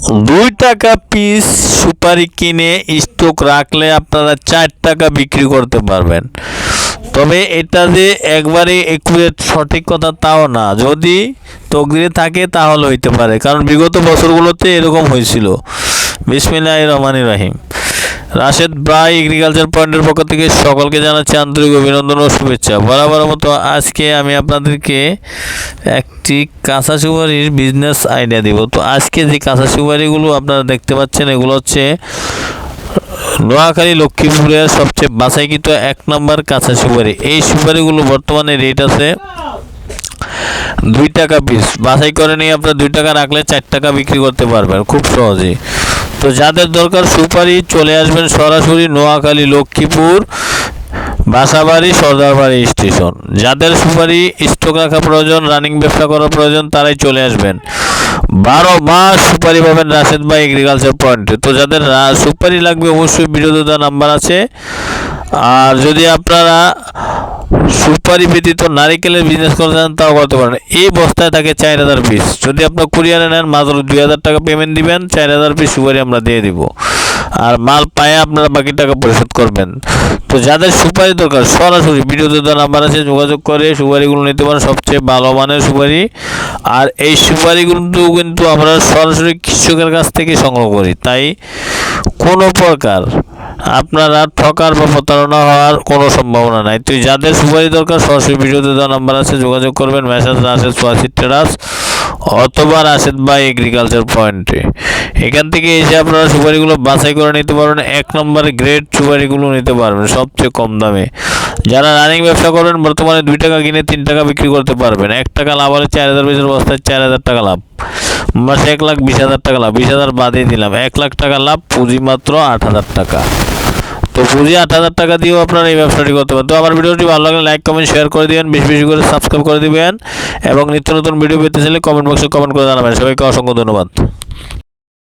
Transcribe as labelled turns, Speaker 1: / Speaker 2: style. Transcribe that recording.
Speaker 1: 2 টাকা পিস সুপারি কিনে স্টক রাখলে আপনারা 4 টাকা বিক্রি করতে পারবেন। তবে এটা যে একবারে একুরেট সঠিক কথা তাও না, যদি তকদিরে থাকে তাহলে হইতে পারে, কারণ বিগত বছরগুলোতে এরকম হয়েছিল। বিসমিল্লাহির রহমানির রহিম। রাশেদ ভাই এগ্রিকালচার পয়েন্টের পক্ষ থেকে সকলকে জানাচ্ছি আন্তরিক অভিনন্দন ও শুভেচ্ছা। বরাবর মতো আজকে আমি আপনাদেরকে একটি কাঁচা সুপারির বিজনেস আইডিয়া দিব। তো আজকে যে কাঁচা সুপারিগুলো আপনারা দেখতে পাচ্ছেন এগুলো হচ্ছে নোয়াখালী লক্ষ্মীপুরের সবচেয়ে বাছাইকৃত 1 নম্বর কাঁচা সুপারি। এই সুপারিগুলো বর্তমানে রেট আছে 2 টাকা পিস। বাছাই করে নিয়ে আপনারা 2 টাকা রাখলে 4 টাকা বিক্রি করতে পারবেন খুব সহজেই। তো যাদের দরকার সুপারি চলে আসবেন সরাসরি নোয়াখালী লক্ষ্মীপুর বাসাবাড়ি সর্দারবাড়ি স্টেশন। যাদের সুপারি স্টক রাখা প্রয়োজন, রানিং ব্যবসা করার প্রয়োজন, তারাই চলে আসবেন। 12 মাস সুপারি পাবেন রাশেদ ভাই এগ্রিকালচার পয়েন্টে। তো যাদের সুপারি লাগবে অবশ্যই ভিডিওতে দেওয়া নাম্বার আছে। আর যদি আপনারা সুপারি ব্যতীত নারিকেলের বিজনেস করতে চান তাও করতে পারেন। এই বস্তায় থাকে 4000 পিস। যদি আপনার কুরিয়ারে নেন মাত্র 2000 টাকা পেমেন্ট দিবেন, 4000 পিস সুপারি আমরা দিয়ে দিব। আর মাল পায়ে আপনারা বাকি টাকা পরিশোধ করবেন। তো যাদের সুপারি দরকার সরাসরি ভিডিওতে দেওয়া নাম্বার আছে, যোগাযোগ করে সুপারিগুলো নিতে পারেন, সবচেয়ে ভালো মানের সুপারি। আর এই সুপারিগুলো কিন্তু আমরা সরাসরি কৃষকের কাছ থেকে সংগ্রহ করি, তাই কোনো প্রকার আপনারা ঠকার বা প্রতারণা হওয়ার কোনো সম্ভাবনা নাই। তো যাদের সুপারি দরকার সরাসরি ভিডিওতে দেওয়া নাম্বার আছে, যোগাযোগ করবেন। মেসাজ রাশেদ সোয়াসি ট্রেডার্স অথবা রাশেদ ভাই এগ্রিকালচার পয়েন্টে। এখান থেকে এসে আপনারা সুপারিগুলো বাছাই করে নিতে পারবেন। 1 নম্বরে গ্রেড সুপারিগুলো নিতে পারবেন সবচেয়ে কম দামে। যারা রানিং ব্যবসা করবেন বর্তমানে 2 টাকা কিনে 3 টাকা বিক্রি করতে পারবেন। 1 টাকা লাভ হলে 4000 পিসের বস্তায় 4000 টাকা লাভ, মাসে 1,20,000 টাকা লাভ। 20,000 বাদই দিলাম, 1 লাখ টাকা লাভ, পুঁজি মাত্র 8,000 টাকা। তো পুঁজি 8,000 টাকা দিয়েও আপনারা এই ব্যবসাটি করতে পারেন। তো আমার ভিডিওটি ভালো লাগলে লাইক কমেন্ট শেয়ার করে দিবেন, বেশি বেশি করে সাবস্ক্রাইব করে দিবেন এবং নিত্য নতুন ভিডিও পেতে চাইলে কমেন্ট বক্সে কমেন্ট করে জানাবেন। সবাইকে অসংখ্য ধন্যবাদ।